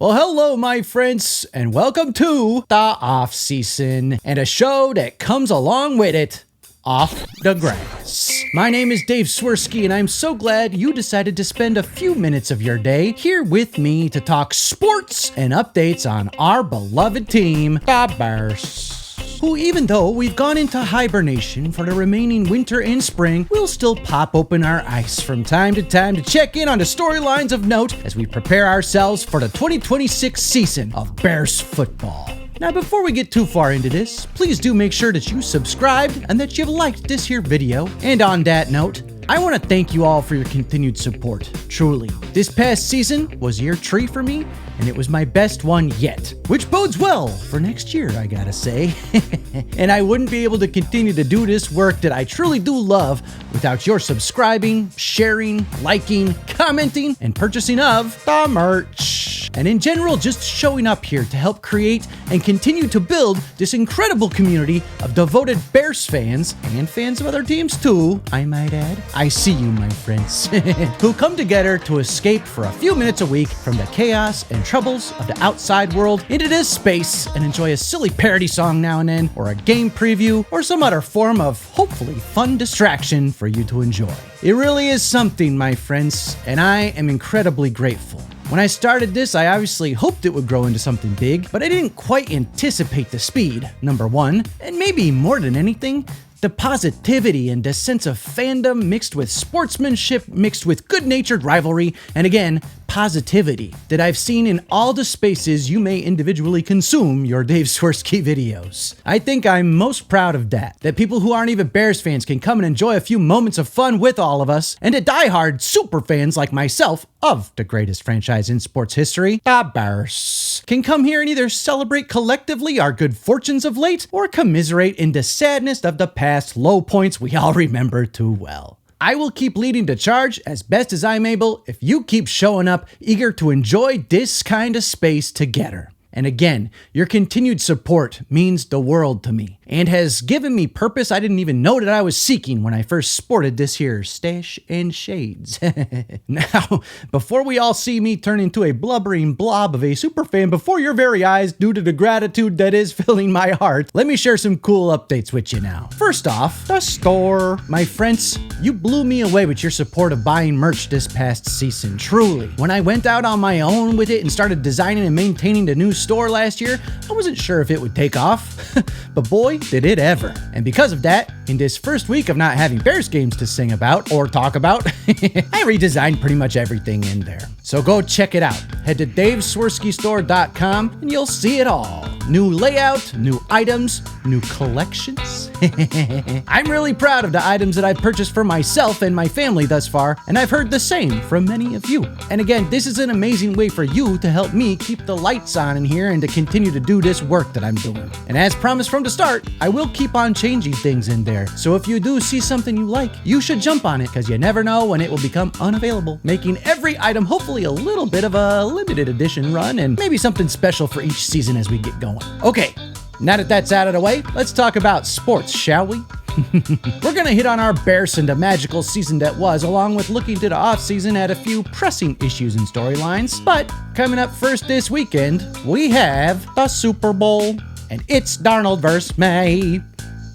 Well, hello, my friends, and welcome to the Offseason, and a show that comes along with it, Off the Grass. My name is Dave Swerski, and I'm so glad you decided to spend a few minutes of your day here with me to talk sports and updates on our beloved team, the Bears. Who, even though we've gone into hibernation for the remaining winter and spring, will still pop open our eyes from time to time to check in on the storylines of note as we prepare ourselves for the 2026 season of Bears football. Now, before we get too far into this, please do make sure that you subscribed and that you've liked this here video. And on that note, I want to thank you all for your continued support. Truly, this past season was year 3 for me, and it was my best one yet, which bodes well for next year, I gotta say. And I wouldn't be able to continue to do this work that I truly do love without your subscribing, sharing, liking, commenting, and purchasing of the merch. And in general, just showing up here to help create and continue to build this incredible community of devoted Bears fans, and fans of other teams too, I might add. I see you, my friends, who come together to escape for a few minutes a week from the chaos and troubles of the outside world into this space and enjoy a silly parody song now and then, or a game preview, or some other form of hopefully fun distraction for you to enjoy. It really is something, my friends, and I am incredibly grateful. When I started this, I obviously hoped it would grow into something big, but I didn't quite anticipate the speed, number one, and maybe more than anything, the positivity and the sense of fandom mixed with sportsmanship, mixed with good-natured rivalry, and again, positivity that I've seen in all the spaces you may individually consume your Dave Swerski videos. I think I'm most proud of that people who aren't even Bears fans can come and enjoy a few moments of fun with all of us, and that diehard super fans like myself of the greatest franchise in sports history, the Bears, can come here and either celebrate collectively our good fortunes of late, or commiserate in the sadness of the past low points we all remember too well. I will keep leading the charge as best as I'm able if you keep showing up eager to enjoy this kind of space together. And again, your continued support means the world to me and has given me purpose I didn't even know that I was seeking when I first sported this here stash and shades. Now, before we all see me turn into a blubbering blob of a superfan before your very eyes due to the gratitude that is filling my heart, let me share some cool updates with you now. First off, the store. My friends, you blew me away with your support of buying merch this past season, truly. When I went out on my own with it and started designing and maintaining the new store last year, I wasn't sure if it would take off, but boy, did it ever. And because of that, in this first week of not having Bears games to sing about or talk about, I redesigned pretty much everything in there. So go check it out. Head to daveswerskistore.com and you'll see it all. New layout, new items, new collections. I'm really proud of the items that I've purchased for myself and my family thus far, and I've heard the same from many of you. And again, this is an amazing way for you to help me keep the lights on in here and to continue to do this work that I'm doing. And as promised from the start, I will keep on changing things in there. So if you do see something you like, you should jump on it, because you never know when it will become unavailable, making every item hopefully a little bit of a limited edition run and maybe something special for each season as we get going. Okay, now that that's out of the way, let's talk about sports, shall we? We're gonna hit on our Bears and the magical season that was, along with looking to the offseason at a few pressing issues and storylines. But coming up first this weekend, we have the Super Bowl, and it's Darnold versus May.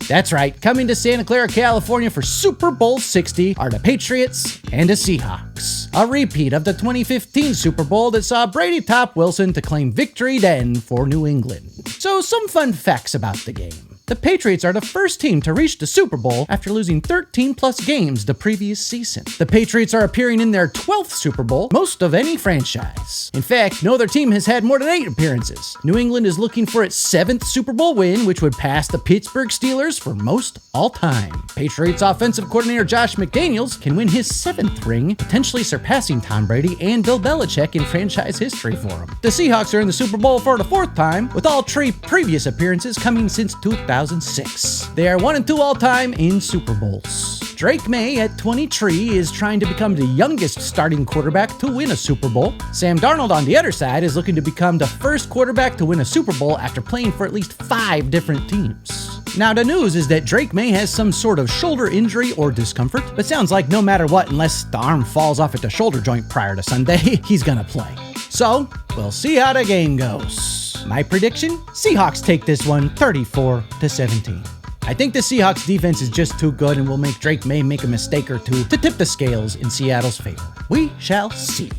That's right, coming to Santa Clara, California for Super Bowl 60 are the Patriots and the Seahawks. A repeat of the 2015 Super Bowl that saw Brady top Wilson to claim victory then for New England. So some fun facts about the game. The Patriots are the first team to reach the Super Bowl after losing 13 plus games the previous season. The Patriots are appearing in their 12th Super Bowl, most of any franchise. In fact, no other team has had more than 8 appearances. New England is looking for its 7th Super Bowl win, which would pass the Pittsburgh Steelers for most all time. Patriots offensive coordinator Josh McDaniels can win his 7th ring, potentially surpassing Tom Brady and Bill Belichick in franchise history for him. The Seahawks are in the Super Bowl for the 4th time, with all 3 previous appearances coming since 2006. They are 1-2 all-time in Super Bowls. Drake May at 23 is trying to become the youngest starting quarterback to win a Super Bowl. Sam Darnold on the other side is looking to become the first quarterback to win a Super Bowl after playing for at least 5 different teams. Now, the news is that Drake May has some sort of shoulder injury or discomfort, but sounds like no matter what, unless the arm falls off at the shoulder joint prior to Sunday, he's gonna play. So, we'll see how the game goes. My prediction? Seahawks take this one 34-17. I think the Seahawks defense is just too good and will make Drake May make a mistake or two to tip the scales in Seattle's favor. We shall see.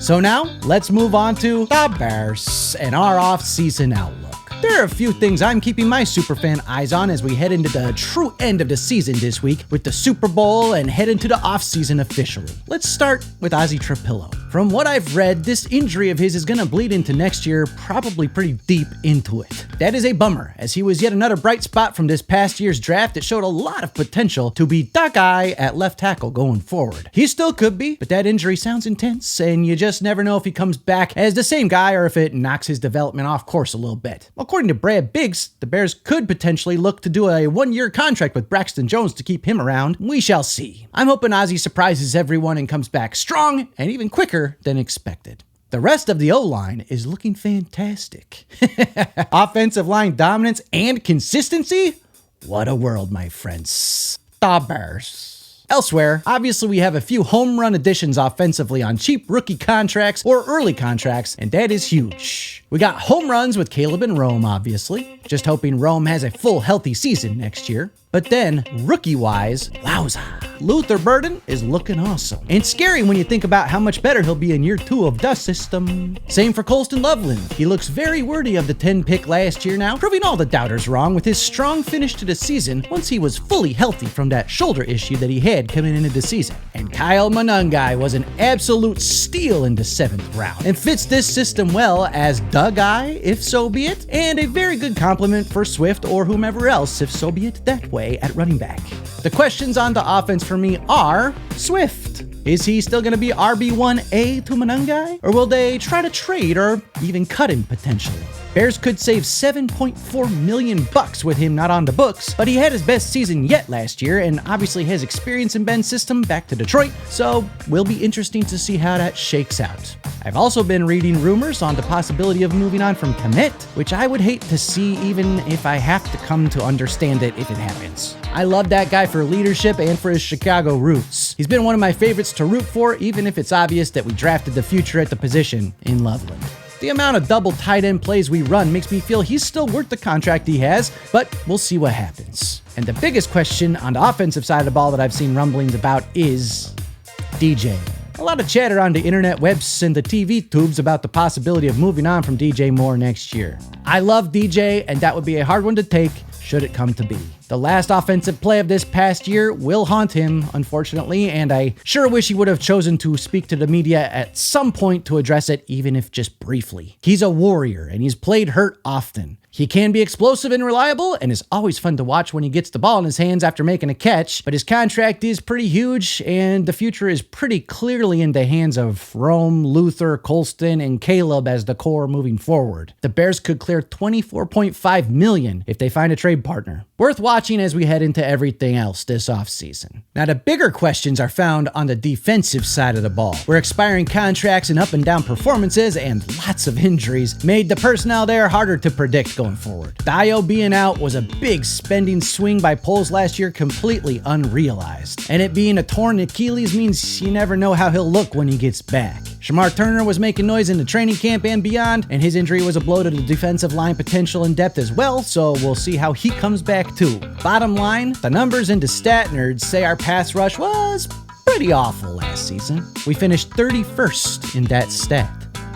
So now, let's move on to the Bears and our off-season outlook. There are a few things I'm keeping my superfan eyes on as we head into the true end of the season this week with the Super Bowl and head into the offseason officially. Let's start with Ozzy Trapillo. From what I've read, this injury of his is going to bleed into next year, probably pretty deep into it. That is a bummer, as he was yet another bright spot from this past year's draft that showed a lot of potential to be the guy at left tackle going forward. He still could be, but that injury sounds intense, and you just never know if he comes back as the same guy or if it knocks his development off course a little bit. According to Brad Biggs, the Bears could potentially look to do a one-year contract with Braxton Jones to keep him around. We shall see. I'm hoping Ozzy surprises everyone and comes back strong and even quicker than expected. The rest of the O-line is looking fantastic. Offensive line dominance and consistency? What a world, my friends. The Bears. Elsewhere, obviously we have a few home run additions offensively on cheap rookie contracts or early contracts, and that is huge. We got home runs with Caleb and Rome, obviously. Just hoping Rome has a full healthy season next year. But then, rookie-wise, wowza. Luther Burden is looking awesome. And scary when you think about how much better he'll be in year 2 of the system. Same for Colston Loveland. He looks very worthy of the 10 pick last year now, proving all the doubters wrong with his strong finish to the season once he was fully healthy from that shoulder issue that he had coming into the season. And Kyle Monangai was an absolute steal in the 7th round and fits this system well as the guy, if so be it, and a very good compliment for Swift or whomever else, if so be it that way, at running back. The questions on the offense for me are Swift. Is he still going to be RB1A to Monangai? Or will they try to trade or even cut him potentially? Bears could save $7.4 million with him not on the books, but he had his best season yet last year and obviously has experience in Ben's system back to Detroit, so will be interesting to see how that shakes out. I've also been reading rumors on the possibility of moving on from Kmet, which I would hate to see even if I have to come to understand it if it happens. I love that guy for leadership and for his Chicago roots. He's been one of my favorites to root for, even if it's obvious that we drafted the future at the position in Loveland. The amount of double tight end plays we run makes me feel he's still worth the contract he has, but we'll see what happens. And the biggest question on the offensive side of the ball that I've seen rumblings about is DJ. A lot of chatter on the internet webs and the TV tubes about the possibility of moving on from DJ Moore next year. I love DJ, and that would be a hard one to take should it come to be. The last offensive play of this past year will haunt him, unfortunately, and I sure wish he would have chosen to speak to the media at some point to address it, even if just briefly. He's a warrior, and he's played hurt often. He can be explosive and reliable, and is always fun to watch when he gets the ball in his hands after making a catch, but his contract is pretty huge, and the future is pretty clearly in the hands of Rome, Luther, Colston, and Caleb as the core moving forward. The Bears could clear $24.5 million if they find a trade partner. Worth watching as we head into everything else this offseason. Now, the bigger questions are found on the defensive side of the ball, where expiring contracts and up and down performances and lots of injuries made the personnel there harder to predict going forward. Dio being out was a big spending swing by Poles last year, completely unrealized. And it being a torn Achilles means you never know how he'll look when he gets back. Shamar Turner was making noise in the training camp and beyond, and his injury was a blow to the defensive line potential and depth as well, so we'll see how he comes back too. Bottom line, the numbers into stat nerds say our pass rush was pretty awful last season. We finished 31st in that stat.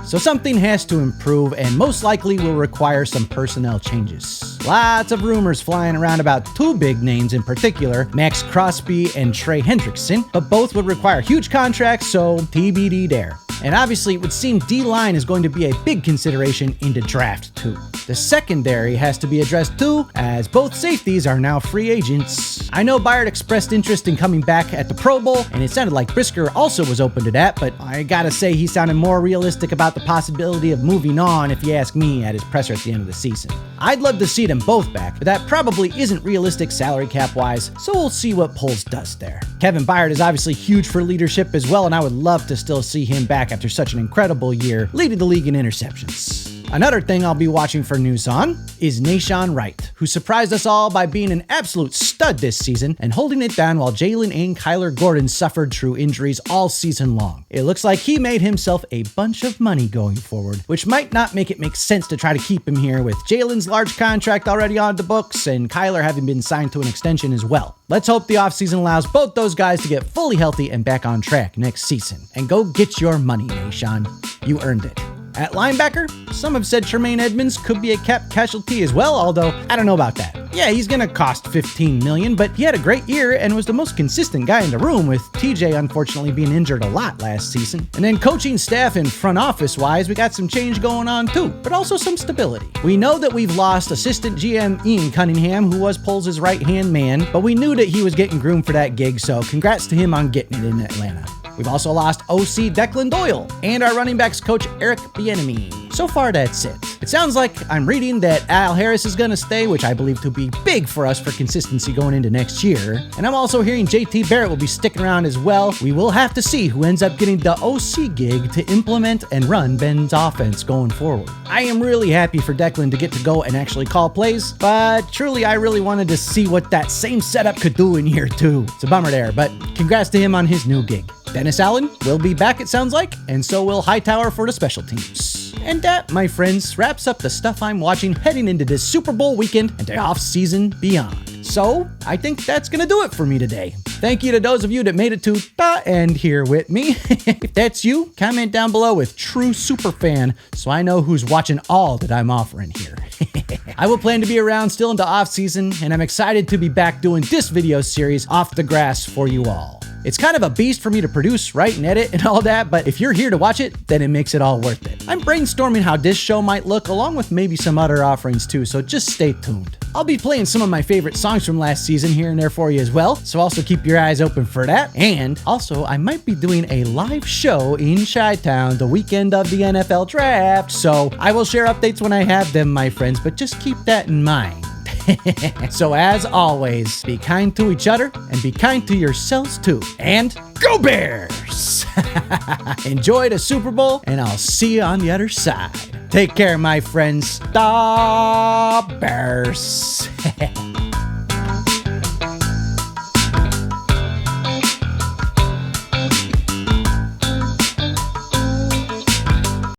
So something has to improve and most likely will require some personnel changes. Lots of rumors flying around about two big names in particular, Max Crosby and Trey Hendrickson, but both would require huge contracts, so TBD there. And obviously, it would seem D-line is going to be a big consideration in the draft, too. The secondary has to be addressed, too, as both safeties are now free agents. I know Byard expressed interest in coming back at the Pro Bowl, and it sounded like Brisker also was open to that, but I gotta say he sounded more realistic about the possibility of moving on, if you ask me, at his presser at the end of the season. I'd love to see them both back, but that probably isn't realistic salary cap-wise, so we'll see what Poles does there. Kevin Byard is obviously huge for leadership as well, and I would love to still see him back after such an incredible year, leading the league in interceptions. Another thing I'll be watching for news on is Nashawn Wright, who surprised us all by being an absolute stud this season and holding it down while Jalen and Kyler Gordon suffered through injuries all season long. It looks like he made himself a bunch of money going forward, which might not make it make sense to try to keep him here with Jalen's large contract already on the books and Kyler having been signed to an extension as well. Let's hope the offseason allows both those guys to get fully healthy and back on track next season. And go get your money, Nashawn. You earned it. At linebacker, some have said Tremaine Edmonds could be a cap casualty as well, although I don't know about that. Yeah, he's gonna cost $15 million, but he had a great year and was the most consistent guy in the room, with TJ unfortunately being injured a lot last season. And then coaching staff and front office wise, we got some change going on too, but also some stability. We know that we've lost assistant GM Ian Cunningham, who was Poles' right-hand man, but we knew that he was getting groomed for that gig, so congrats to him on getting it in Atlanta. We've also lost OC Declan Doyle and our running backs coach Eric Bieniemy. So far, that's it. It sounds like I'm reading that Al Harris is going to stay, which I believe to be big for us for consistency going into next year. And I'm also hearing JT Barrett will be sticking around as well. We will have to see who ends up getting the OC gig to implement and run Ben's offense going forward. I am really happy for Declan to get to go and actually call plays, but truly I really wanted to see what that same setup could do in year 2. It's a bummer there, but congrats to him on his new gig. Dennis Allen will be back, it sounds like, and so will Hightower for the special teams. And that, my friends, wraps up the stuff I'm watching heading into this Super Bowl weekend and the off-season beyond. So, I think that's gonna do it for me today. Thank you to those of you that made it to the end here with me. If that's you, comment down below with true super fan so I know who's watching all that I'm offering here. I will plan to be around still into off-season, and I'm excited to be back doing this video series off the grass for you all. It's kind of a beast for me to produce, write, and edit and all that, but if you're here to watch it, then it makes it all worth it. I'm brainstorming how this show might look, along with maybe some other offerings too, so just stay tuned. I'll be playing some of my favorite songs from last season here and there for you as well, so also keep your eyes open for that. And also, I might be doing a live show in Chi-Town the weekend of the NFL Draft, so I will share updates when I have them, my friends, but just keep that in mind. So as always, be kind to each other and be kind to yourselves too. And go Bears! Enjoy the Super Bowl, and I'll see you on the other side. Take care, my friends. The Bears.